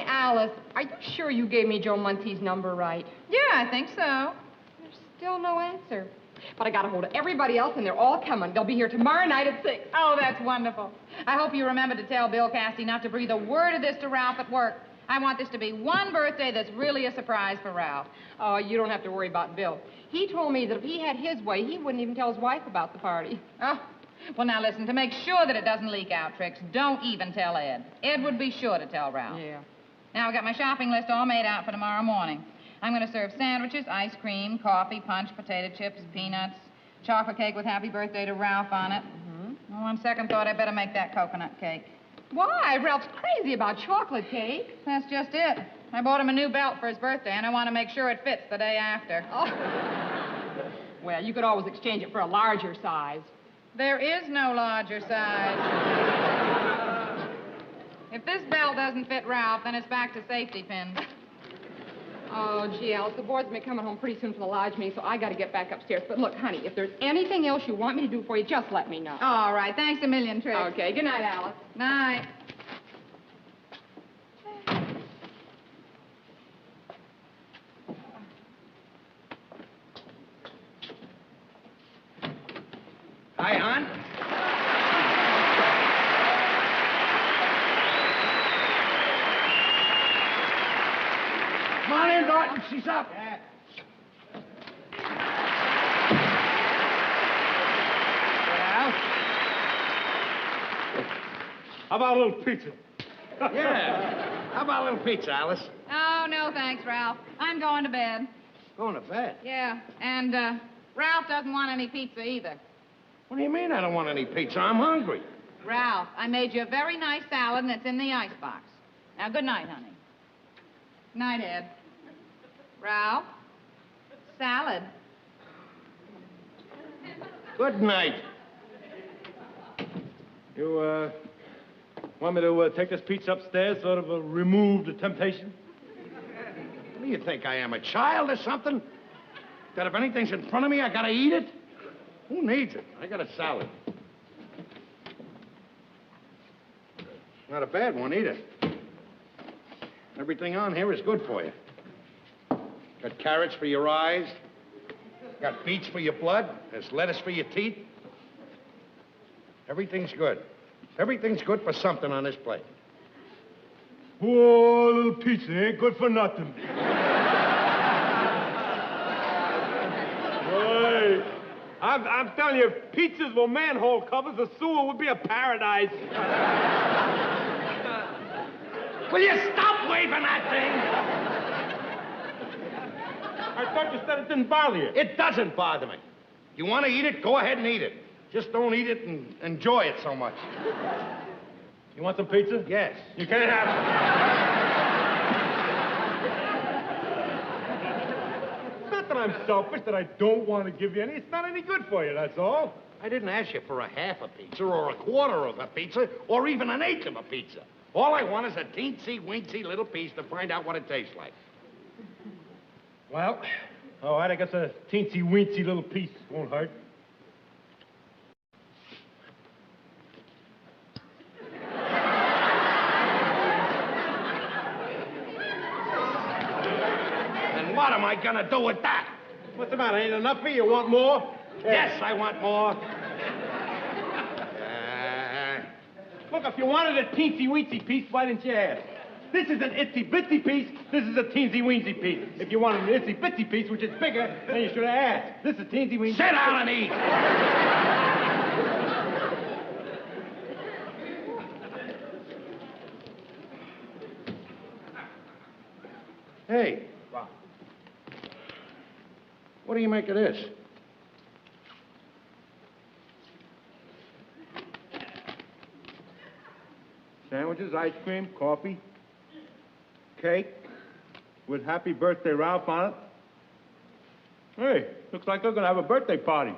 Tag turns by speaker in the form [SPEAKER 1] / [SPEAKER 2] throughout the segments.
[SPEAKER 1] Alice, are you sure you gave me Joe Muntie's number right?
[SPEAKER 2] Yeah, I think so.
[SPEAKER 1] There's still no answer. But I got a hold of everybody else, and they're all coming. They'll be here tomorrow night at 6.
[SPEAKER 2] Oh, that's wonderful. I hope you remember to tell Bill Cassidy not to breathe a word of this to Ralph at work. I want this to be one birthday that's really a surprise for Ralph.
[SPEAKER 1] Oh, you don't have to worry about Bill. He told me that if he had his way, he wouldn't even tell his wife about the party.
[SPEAKER 2] Oh, well, now listen, to make sure that it doesn't leak out, Trix, don't even tell Ed. Ed would be sure to tell Ralph.
[SPEAKER 1] Yeah.
[SPEAKER 2] Now, I've got my shopping list all made out for tomorrow morning. I'm going to serve sandwiches, ice cream, coffee, punch, potato chips, peanuts, chocolate cake with happy birthday to Ralph on it. Well, on second thought, I better make that coconut cake.
[SPEAKER 1] Why? Ralph's crazy about chocolate cake.
[SPEAKER 2] That's just it. I bought him a new belt for his birthday, and I want to make sure it fits the day after.
[SPEAKER 1] Oh. Well, you could always exchange it for a larger size.
[SPEAKER 2] There is no larger size. If this belt doesn't fit Ralph, then it's back to safety pins.
[SPEAKER 1] Oh, gee, Alice, the board's been coming home pretty soon for the lodge meeting, so I got to get back upstairs. But look, honey, if there's anything else you want me to do for you, just let me know.
[SPEAKER 2] All right. Thanks a million, Trix.
[SPEAKER 1] Okay. Good night, Alice.
[SPEAKER 2] Night.
[SPEAKER 3] Hi, hon. Come on in, Norton. She's up.
[SPEAKER 4] Well, how about a little pizza?
[SPEAKER 3] Yeah. How about a little pizza, Alice?
[SPEAKER 2] Oh, no, thanks, Ralph. I'm going to bed.
[SPEAKER 3] Going to bed?
[SPEAKER 2] Yeah, and Ralph doesn't want any pizza either.
[SPEAKER 3] What do you mean I don't want any pizza? I'm hungry.
[SPEAKER 2] Ralph, I made you a very nice salad, and it's in the icebox. Now, good night, honey. Good night, Ed. Ralph? Salad.
[SPEAKER 3] Good night.
[SPEAKER 4] You, want me to take this pizza upstairs, sort of remove the temptation?
[SPEAKER 3] What do you think, I am, a child or something? That if anything's in front of me, I gotta eat it? Who needs it? I got a salad. Not a bad one, either. Everything on here is good for you. Got carrots for your eyes. Got beets for your blood. There's lettuce for your teeth. Everything's good. Everything's good for something on this plate.
[SPEAKER 4] Poor little pizza ain't good for nothing. Boy, I'm telling you, if pizzas were manhole covers, the sewer would be a paradise.
[SPEAKER 3] Will you stop waving that thing?
[SPEAKER 4] I thought you said it didn't bother you.
[SPEAKER 3] It doesn't bother me. You want to eat it, go ahead and eat it. Just don't eat it and enjoy it so much.
[SPEAKER 4] You want some pizza?
[SPEAKER 3] Yes.
[SPEAKER 4] You can't have it. It's not that I'm selfish, that I don't want to give you any. It's not any good for you, that's all.
[SPEAKER 3] I didn't ask you for a half a pizza or a quarter of a pizza or even an eighth of a pizza. All I want is a teensy-weensy little piece to find out what it tastes like.
[SPEAKER 4] Well, all right, I guess a teensy-weensy little piece won't hurt.
[SPEAKER 3] And what am I gonna do with that?
[SPEAKER 4] What's the matter? Ain't enough for you? You want more?
[SPEAKER 3] Yes, I want more.
[SPEAKER 4] Look, if you wanted a teensy-weensy piece, why didn't you ask? This is an itsy-bitsy piece. This is a teensy-weensy piece. If you wanted an itsy-bitsy piece, which is bigger, then you should have asked. This is teensy-weensy.
[SPEAKER 3] Sit down and eat. Hey. What do you make of this?
[SPEAKER 4] Sandwiches, ice cream, coffee, cake with happy birthday Ralph on it. Hey, looks like they're going to have a birthday party.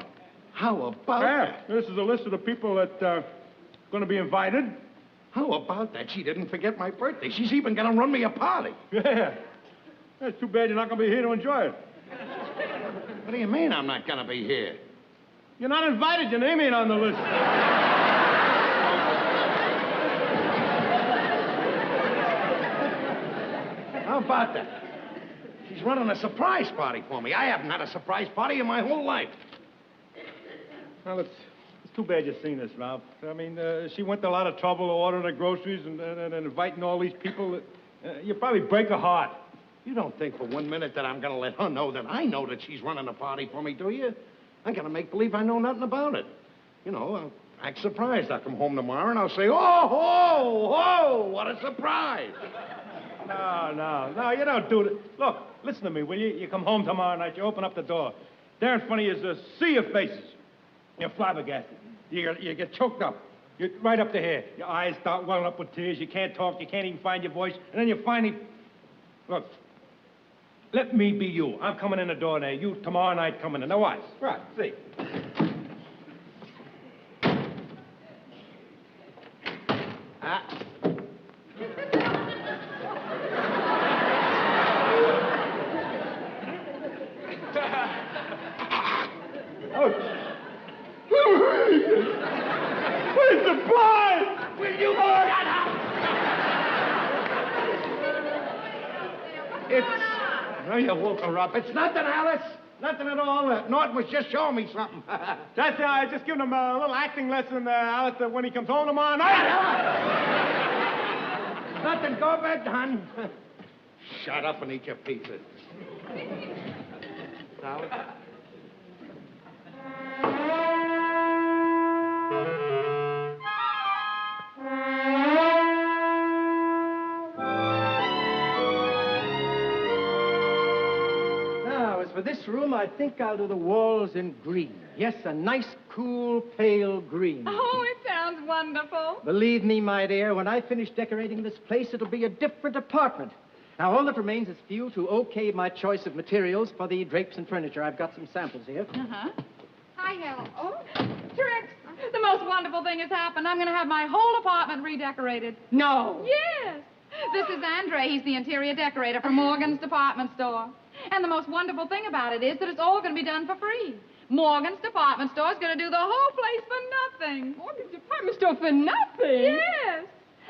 [SPEAKER 3] How about that?
[SPEAKER 4] This is a list of the people that are going to be invited.
[SPEAKER 3] How about that? She didn't forget my birthday. She's even going to run me a party.
[SPEAKER 4] Yeah. It's too bad you're not going to be here to enjoy it.
[SPEAKER 3] What do you mean I'm not going to be here?
[SPEAKER 4] You're not invited. Your name ain't on the list.
[SPEAKER 3] How about that? She's running a surprise party for me. I haven't had a surprise party in my whole life.
[SPEAKER 4] Well, it's too bad you've seen this, Ralph. I mean, she went to a lot of trouble ordering the groceries and inviting all these people. You probably break her heart.
[SPEAKER 3] You don't think for 1 minute that I'm going to let her know that I know that she's running a party for me, do you? I'm going to make believe I know nothing about it. You know, I'll act surprised. I'll come home tomorrow and I'll say, oh, ho, ho, what a surprise.
[SPEAKER 4] No, you don't do it. Look, listen to me, will you? You come home tomorrow night, you open up the door. There in front of you is a sea of faces. You're flabbergasted. You get choked up. You're right up to here. Your eyes start welling up with tears. You can't talk. You can't even find your voice. And then you finally... Look, let me be you. I'm coming in the door there. You tomorrow night coming in. Now watch. Right, see.
[SPEAKER 3] Oh, you woke her up. It's nothing, Alice. Nothing at all. Norton was just showing me something.
[SPEAKER 4] That's I just giving him a little acting lesson, Alice, when he comes home tomorrow night.
[SPEAKER 3] Nothing. Go to bed, hon. Shut up and eat your pizza. Alice?
[SPEAKER 5] For this room, I think I'll do the walls in green. Yes, a nice, cool, pale green.
[SPEAKER 2] Oh, it sounds wonderful.
[SPEAKER 5] Believe me, my dear, when I finish decorating this place, it'll be a different apartment. Now, all that remains is for you to okay my choice of materials for the drapes and furniture. I've got some samples here.
[SPEAKER 2] Uh-huh.
[SPEAKER 1] Hi, Hal. Oh,
[SPEAKER 2] Trix, the most wonderful thing has happened. I'm going to have my whole apartment redecorated.
[SPEAKER 1] no.
[SPEAKER 2] Yes. This is Andre. He's the interior decorator for Morgan's department store. And the most wonderful thing about it is that it's all going to be done for free. Morgan's department store is going to do the whole place for nothing.
[SPEAKER 1] Morgan's department store for nothing.
[SPEAKER 2] Yes.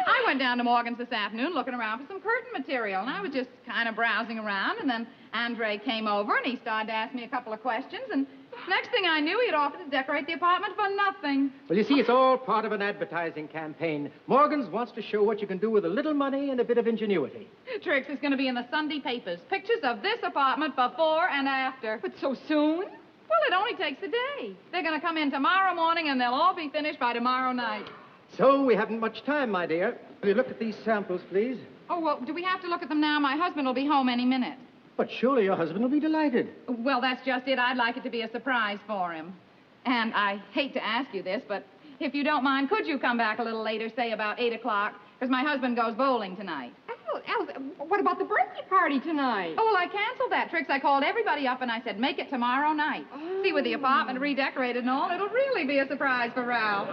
[SPEAKER 2] I went down to Morgan's this afternoon looking around for some curtain material, and I was just kind of browsing around, and then Andre came over, and he started to ask me a couple of questions, and next thing I knew, he'd offered to decorate the apartment for nothing.
[SPEAKER 5] Well, you see, it's all part of an advertising campaign. Morgan's wants to show what you can do with a little money and a bit of ingenuity.
[SPEAKER 2] Trix is going to be in the Sunday papers. Pictures of this apartment before and after.
[SPEAKER 1] But so soon?
[SPEAKER 2] Well, it only takes a day. They're going to come in tomorrow morning, and they'll all be finished by tomorrow night.
[SPEAKER 5] So we haven't much time, my dear. Will you look at these samples, please?
[SPEAKER 2] Oh, well, do we have to look at them now? My husband will be home any minute.
[SPEAKER 5] But surely your husband will be delighted.
[SPEAKER 2] Well, that's just it. I'd like it to be a surprise for him. And I hate to ask you this, but if you don't mind, could you come back a little later, say about 8 o'clock? Because my husband goes bowling tonight.
[SPEAKER 1] Alice, what about the birthday party tonight?
[SPEAKER 2] Oh, well, I canceled that, Trix. I called everybody up and I said, make it tomorrow night.
[SPEAKER 1] Oh.
[SPEAKER 2] See, with the apartment redecorated and all, it'll really be a surprise for Ralph.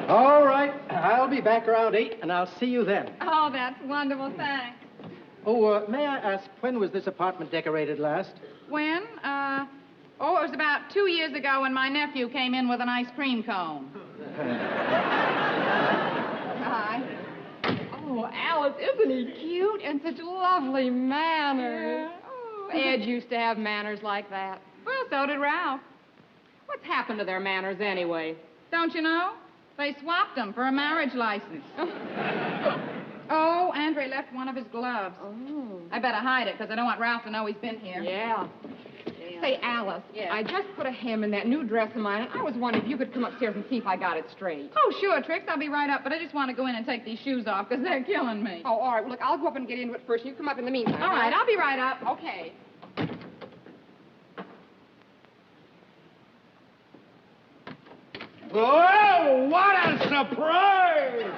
[SPEAKER 5] All right. I'll be back around 8, and I'll see you then.
[SPEAKER 2] Oh, that's wonderful. Thanks.
[SPEAKER 5] Oh, may I ask, when was this apartment decorated last?
[SPEAKER 2] When? It was about 2 years ago when my nephew came in with an ice cream cone. Hi.
[SPEAKER 1] Oh, Alice, isn't he cute? And such lovely manners.
[SPEAKER 2] Yeah.
[SPEAKER 1] Oh, Ed used to have manners like that.
[SPEAKER 2] Well, so did Ralph.
[SPEAKER 1] What's happened to their manners anyway?
[SPEAKER 2] Don't you know? They swapped them for a marriage license. Oh, Andre left one of his gloves.
[SPEAKER 1] Oh.
[SPEAKER 2] I better hide it, because I don't want Ralph to know he's been here.
[SPEAKER 1] Yeah. Say, Alice,
[SPEAKER 2] Yes.
[SPEAKER 1] I just put a hem in that new dress of mine, and I was wondering if you could come upstairs and see if I got it straight.
[SPEAKER 2] Oh, sure, Trix. I'll be right up, but I just want to go in and take these shoes off, because they're killing me.
[SPEAKER 1] Oh, all right. Well, look, I'll go up and get into it first, and you come up in the meantime.
[SPEAKER 2] All right, I'll be right up.
[SPEAKER 1] Okay.
[SPEAKER 3] Oh, what a surprise!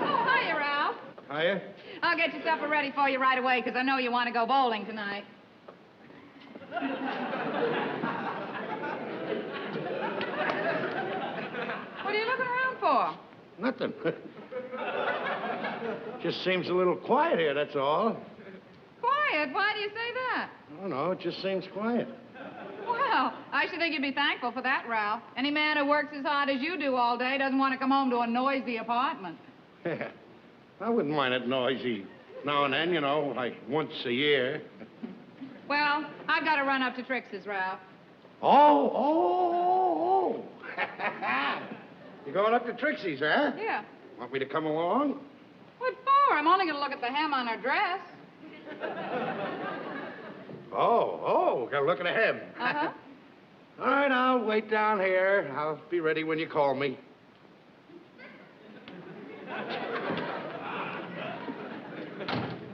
[SPEAKER 2] Oh, hiya, Ralph.
[SPEAKER 3] Hiya.
[SPEAKER 2] I'll get your supper ready for you right away, because I know you want to go bowling tonight. What are you looking around for?
[SPEAKER 3] Nothing. Just seems a little quiet here, that's all.
[SPEAKER 2] Quiet? Why do you say that?
[SPEAKER 3] I don't know, it just seems quiet.
[SPEAKER 2] Well, I should think you'd be thankful for that, Ralph. Any man who works as hard as you do all day doesn't want to come home to a noisy apartment.
[SPEAKER 3] I wouldn't mind it noisy now and then, you know, like once a year.
[SPEAKER 2] Well, I've got to run up to Trixie's, Ralph.
[SPEAKER 3] Oh. You're going up to Trixie's, huh?
[SPEAKER 2] Yeah.
[SPEAKER 3] Want me to come along?
[SPEAKER 2] What for? I'm only going to look at the hem on her dress.
[SPEAKER 3] Oh, gotta look at the hem.
[SPEAKER 2] Uh-huh.
[SPEAKER 3] All right, I'll wait down here. I'll be ready when you call me.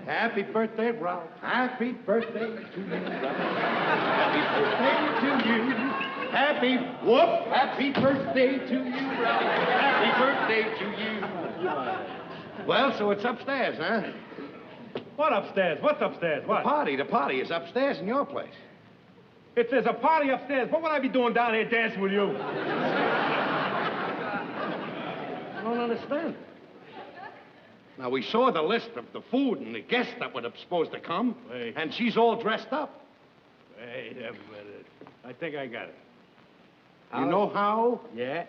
[SPEAKER 3] Happy birthday, Ralph. Happy birthday to you, Ralph. Happy birthday to you. Happy birthday to you, Ralph. Happy birthday to you. Well, so it's upstairs, huh?
[SPEAKER 4] What upstairs? What's upstairs? What?
[SPEAKER 3] The party is upstairs in your place.
[SPEAKER 4] If there's a party upstairs, what would I be doing down here dancing with you?
[SPEAKER 3] I don't understand. Now, we saw the list of the food and the guests that were supposed to come,
[SPEAKER 4] Wait.
[SPEAKER 3] and she's all dressed up.
[SPEAKER 4] Wait a minute. I think I got it.
[SPEAKER 3] You know how?
[SPEAKER 4] Yeah.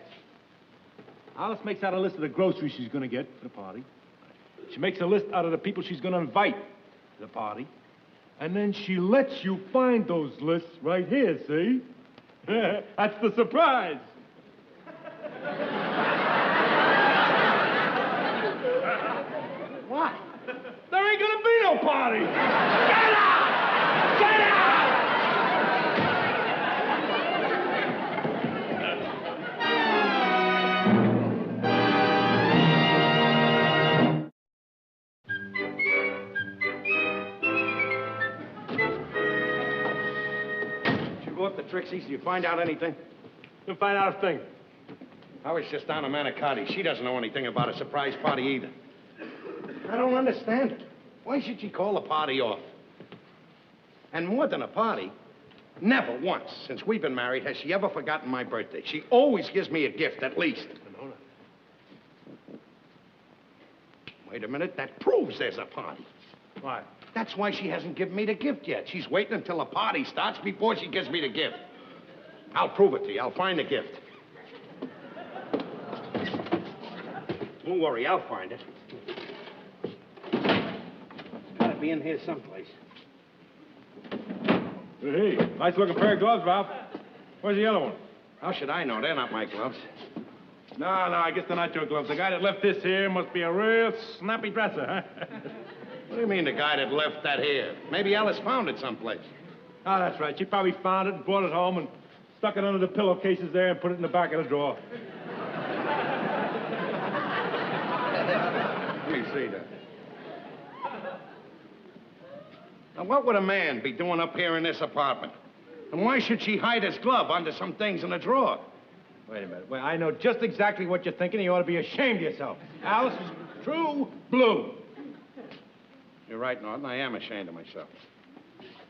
[SPEAKER 4] Alice makes out a list of the groceries she's going to get for the party. She makes a list out of the people she's going to invite to the party. And then she lets you find those lists right here, see? That's the surprise.
[SPEAKER 3] What?
[SPEAKER 4] There ain't going to be no party. Get out! Get out!
[SPEAKER 3] Go up to Trixie's. Did you find out anything?
[SPEAKER 4] You'll find out a thing.
[SPEAKER 3] I was just down to Manicotti. She doesn't know anything about a surprise party either. I don't understand it. Why should she call the party off? And more than a party, never once since we've been married has she ever forgotten my birthday. She always gives me a gift, at least. Wait a minute. That proves there's a party.
[SPEAKER 4] Why?
[SPEAKER 3] That's why she hasn't given me the gift yet. She's waiting until the party starts before she gives me the gift. I'll prove it to you. I'll find the gift. Don't worry, I'll find it. It's gotta be in here someplace.
[SPEAKER 4] Hey, nice looking pair of gloves, Ralph. Where's the other one?
[SPEAKER 3] How should I know? They're not my gloves.
[SPEAKER 4] No, I guess they're not your gloves. The guy that left this here must be a real snappy dresser, huh?
[SPEAKER 3] What do you mean the guy that left that here? Maybe Alice found it someplace.
[SPEAKER 4] Oh, that's right. She probably found it and brought it home and stuck it under the pillowcases there and put it in the back of the drawer.
[SPEAKER 3] Let me see that. Now, what would a man be doing up here in this apartment? And why should she hide his glove under some things in the drawer?
[SPEAKER 4] Wait a minute. Well, I know just exactly what you're thinking. You ought to be ashamed of yourself. Alice is true blue.
[SPEAKER 3] You're right, Norton. I am ashamed of myself.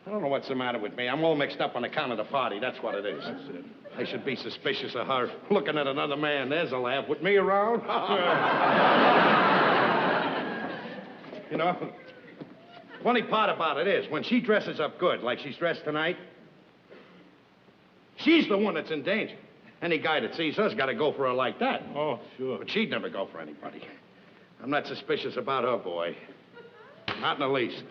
[SPEAKER 3] I don't know what's the matter with me. I'm all mixed up on account of the party. That's what it is.
[SPEAKER 4] That's it.
[SPEAKER 3] I should be suspicious of her looking at another man. There's a laugh. With me around? You know, funny part about it is, when she dresses up good, like she's dressed tonight, she's the one that's in danger. Any guy that sees her's got to go for her like that.
[SPEAKER 4] Oh, sure.
[SPEAKER 3] But she'd never go for anybody. I'm not suspicious about her, boy. Not in the least.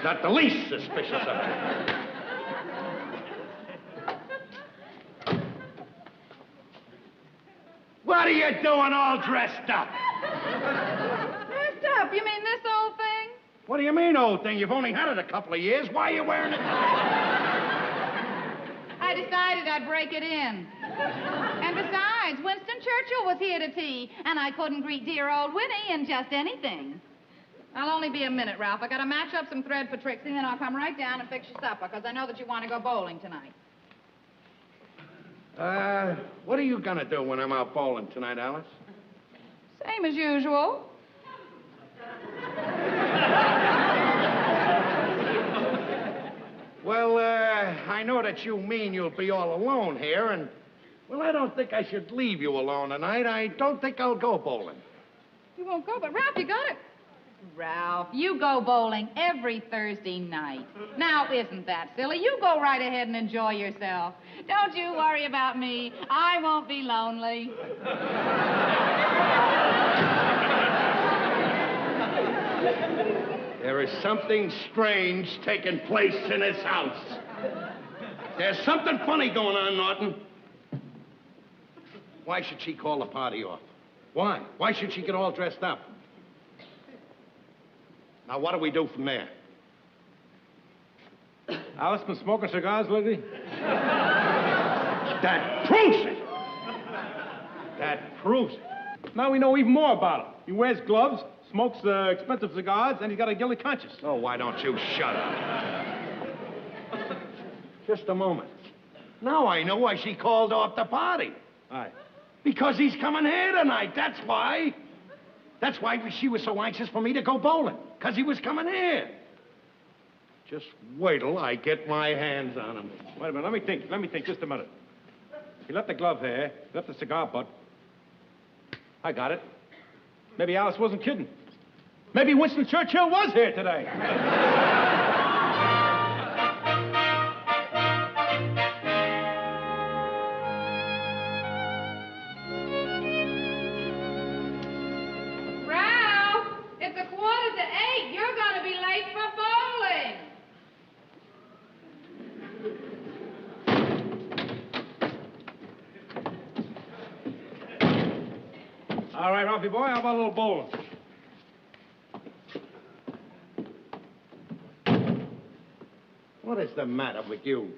[SPEAKER 3] Not the least suspicious of her. What are you doing all dressed up?
[SPEAKER 2] Dressed up? You mean this old thing?
[SPEAKER 3] What do you mean, old thing? You've only had it a couple of years. Why are you wearing it?
[SPEAKER 2] I decided I'd break it in. And besides, Winston Churchill was here to tea, and I couldn't greet dear old Winnie in just anything. I'll only be a minute, Ralph. I gotta match up some thread for Trixie, and then I'll come right down and fix your supper, because I know that you want to go bowling tonight.
[SPEAKER 3] What are you gonna do when I'm out bowling tonight, Alice?
[SPEAKER 2] Same as usual.
[SPEAKER 3] Well, I know that you mean you'll be all alone here, and, well, I don't think I should leave you alone tonight. I don't think I'll go bowling.
[SPEAKER 2] You won't go, but Ralph, you got it. Ralph, you go bowling every Thursday night. Now, isn't that silly? You go right ahead and enjoy yourself. Don't you worry about me. I won't be lonely.
[SPEAKER 3] There is something strange taking place in this house. There's something funny going on, Norton. Why should she call the party off? Why? Why should she get all dressed up? Now, what do we do from there?
[SPEAKER 4] Alice been smoking cigars lately?
[SPEAKER 3] That proves it! That proves it.
[SPEAKER 4] Now we know even more about him. He wears gloves, smokes expensive cigars, and he's got a guilty conscience.
[SPEAKER 3] Oh, why don't you shut up? Just a moment. Now I know why she called off the party.
[SPEAKER 4] Aye.
[SPEAKER 3] Because he's coming here tonight, that's why. That's why she was so anxious for me to go bowling. Because he was coming here. Just wait till I get my hands on him.
[SPEAKER 4] Wait a minute, let me think just a minute. He left the glove here, left the cigar butt. I got it. Maybe Alice wasn't kidding. Maybe Winston Churchill was here today.
[SPEAKER 2] Ralph, it's 7:45. You're going to be late for bowling.
[SPEAKER 4] All right, Ralphie boy, how about a little bowling?
[SPEAKER 3] What is the matter with you?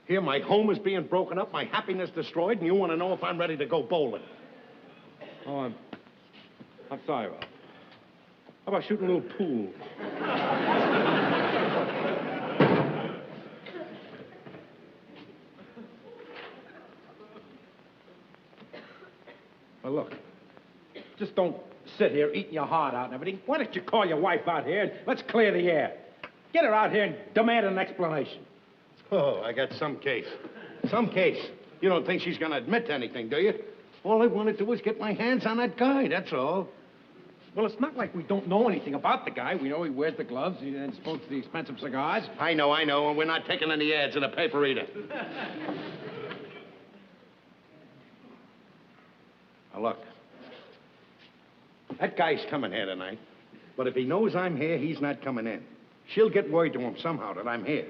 [SPEAKER 3] Here, my home is being broken up, my happiness destroyed, and you want to know if I'm ready to go bowling.
[SPEAKER 4] Oh, I'm sorry, Ralph. How about shooting a little pool? Well, look, just don't sit here eating your heart out and everything. Why don't you call your wife out here and let's clear the air? Get her out here and demand an explanation.
[SPEAKER 3] Oh, I got some case. Some case. You don't think she's going to admit to anything, do you? All I want to do is get my hands on that guy, that's all.
[SPEAKER 4] Well, it's not like we don't know anything about the guy. We know he wears the gloves and smokes the expensive cigars.
[SPEAKER 3] I know, and we're not taking any ads in the paper either. Now, look. That guy's coming here tonight. But if he knows I'm here, he's not coming in. She'll get word to him somehow that I'm here.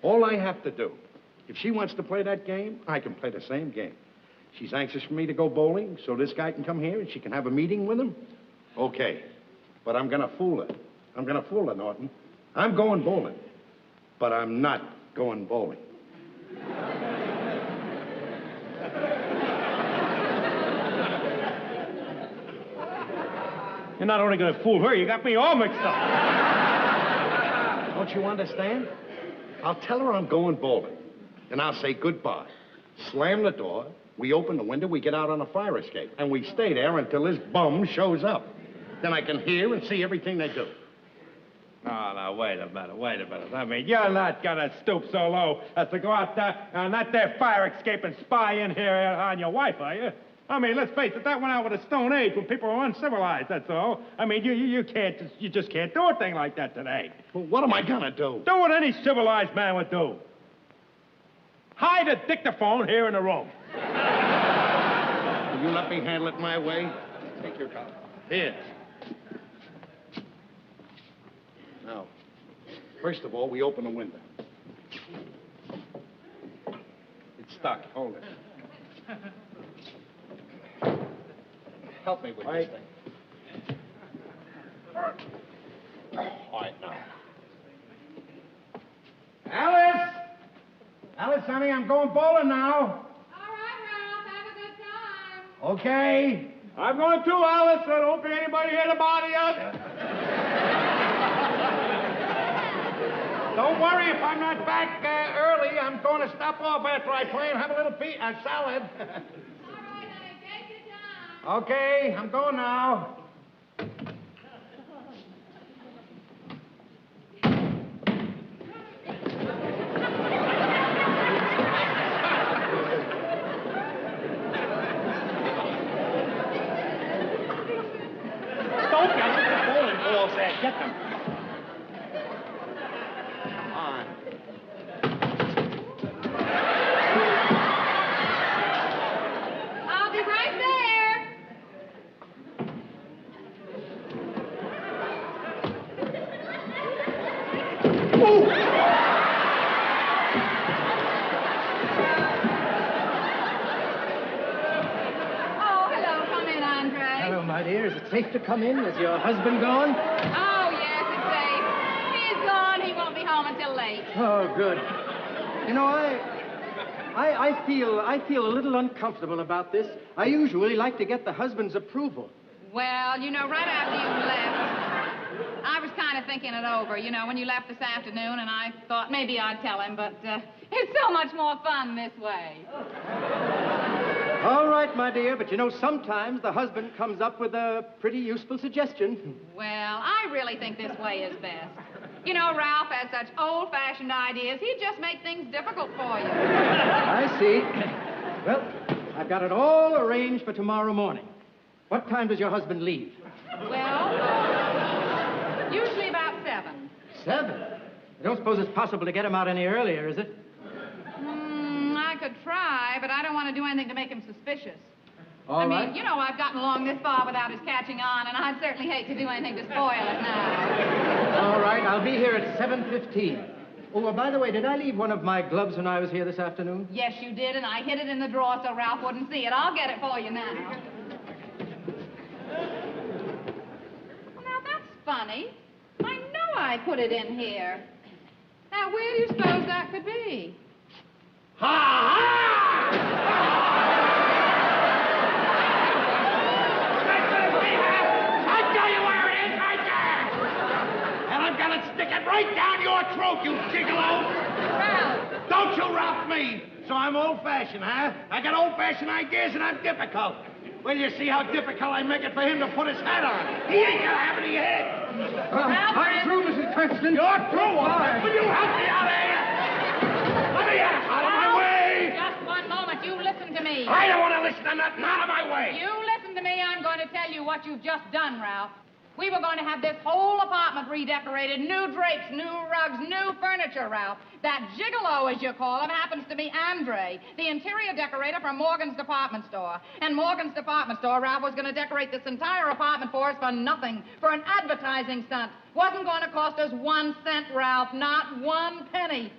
[SPEAKER 3] All I have to do, if she wants to play that game, I can play the same game. She's anxious for me to go bowling, so this guy can come here and she can have a meeting with him. Okay. But I'm going to fool her. I'm going to fool her, Norton. I'm going bowling. But I'm not going bowling.
[SPEAKER 4] You're not only going to fool her, you got me all mixed up.
[SPEAKER 3] Don't you understand? I'll tell her I'm going bowling. And I'll say goodbye. Slam the door. We open the window. We get out on a fire escape. And we stay there until this bum shows up. Then I can hear and see everything they do.
[SPEAKER 4] Oh, now, wait a minute. I mean, you're not going to stoop so low as to go out there on that there fire escape and spy in here on your wife, are you? I mean, let's face it, that went out with the Stone Age when people were uncivilized, that's all. I mean, you just can't do a thing like that today.
[SPEAKER 3] Well, what am I gonna do?
[SPEAKER 4] Do what any civilized man would do. Hide a dictaphone here in the room.
[SPEAKER 3] Will you let me handle it my way? Take your collar. Here. Now, first of all, we open the window. It's stuck. Hold it. Help me with this thing. All right, now. Alice! Alice, honey, I'm going bowling now.
[SPEAKER 2] All right, Ralph. Have a good time.
[SPEAKER 3] Okay.
[SPEAKER 4] I'm going too, Alice. There won't be anybody here to bother you.
[SPEAKER 3] Don't worry if I'm not back early. I'm going to stop off after I play and have a little salad.
[SPEAKER 2] All right, honey. Take your time.
[SPEAKER 3] Okay, I'm going now. Don't get the bowling ball
[SPEAKER 2] Oh, hello. Come in, Andre.
[SPEAKER 5] Hello, my dear. Is it safe to come in? Is your husband gone?
[SPEAKER 2] Oh, yes, it's safe. He's gone. He won't be home until late.
[SPEAKER 5] Oh, good. You know, I feel a little uncomfortable about this. I usually like to get the husband's approval.
[SPEAKER 2] Well, you know, right after you left, I was kind of thinking it over, you know, when you left this afternoon, and I thought maybe I'd tell him, but it's so much more fun this way.
[SPEAKER 5] All right, my dear, but you know, sometimes the husband comes up with a pretty useful suggestion.
[SPEAKER 2] Well, I really think this way is best. You know, Ralph has such old-fashioned ideas. He'd just make things difficult for you.
[SPEAKER 5] I see. Well, I've got it all arranged for tomorrow morning. What time does your husband leave?
[SPEAKER 2] Well, usually about 7.
[SPEAKER 5] 7? I don't suppose it's possible to get him out any earlier, is it?
[SPEAKER 2] I could try, but I don't want to do anything to make him suspicious.
[SPEAKER 5] All right.
[SPEAKER 2] I mean, you know, I've gotten along this far without his catching on, and I'd certainly hate to do anything to spoil it now.
[SPEAKER 5] All right, I'll be here at 7:15. Oh, well, by the way, did I leave one of my gloves when I was here this afternoon?
[SPEAKER 2] Yes, you did, and I hid it in the drawer so Ralph wouldn't see it. I'll get it for you now. Well, now, that's funny. I know I put it in here. Now, where do you suppose that could be?
[SPEAKER 3] I'll tell you where it is, right there! And I'm gonna stick it right down your throat, you gigolo!
[SPEAKER 2] Ralph!
[SPEAKER 3] Don't you rough me! So I'm old-fashioned, huh? I got old-fashioned ideas and I'm difficult. Well, you see how difficult I make it for him to put his hat on. He ain't gonna have any head.
[SPEAKER 5] I'm through, Mrs. Cranston.
[SPEAKER 3] You're through, will you help me out of here? Let me out of my way!
[SPEAKER 2] Just one moment. You listen to me.
[SPEAKER 3] I don't want to listen to nothing out of my way.
[SPEAKER 2] You listen to me. I'm going to tell you what you've just done, Ralph. We were going to have this whole apartment redecorated. New drapes, new rugs, new furniture, Ralph. That gigolo, as you call him, happens to be Andre, the interior decorator from Morgan's department store. And Morgan's department store, Ralph, was going to decorate this entire apartment for us for nothing, for an advertising stunt. Wasn't going to cost us 1 cent, Ralph, not 1 penny.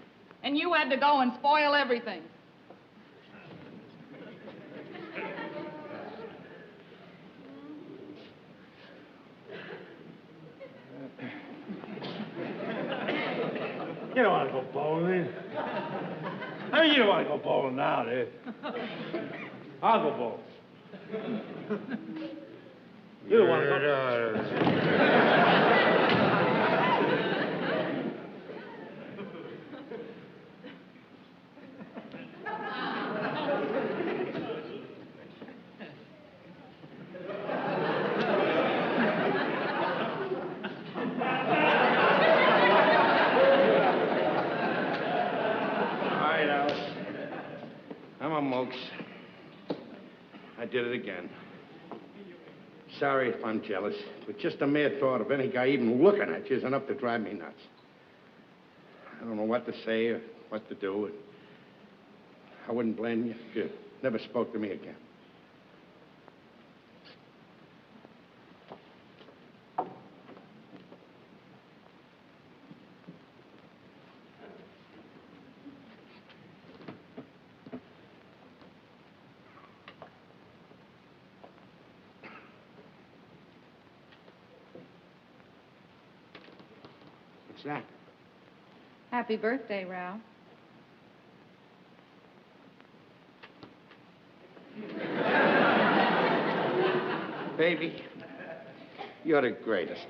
[SPEAKER 2] And you had to go and spoil everything.
[SPEAKER 4] You don't want to go bowling. I mean, you don't want to go bowling now, do you? I'll go bowling. You don't want to go.
[SPEAKER 3] Mokes. I did it again. Sorry if I'm jealous, but just the mere thought of any guy even looking at you is enough to drive me nuts. I don't know what to say or what to do. I wouldn't blame you if you never spoke to me again. What's that?
[SPEAKER 2] Happy birthday, Ralph.
[SPEAKER 3] Baby, you're the greatest.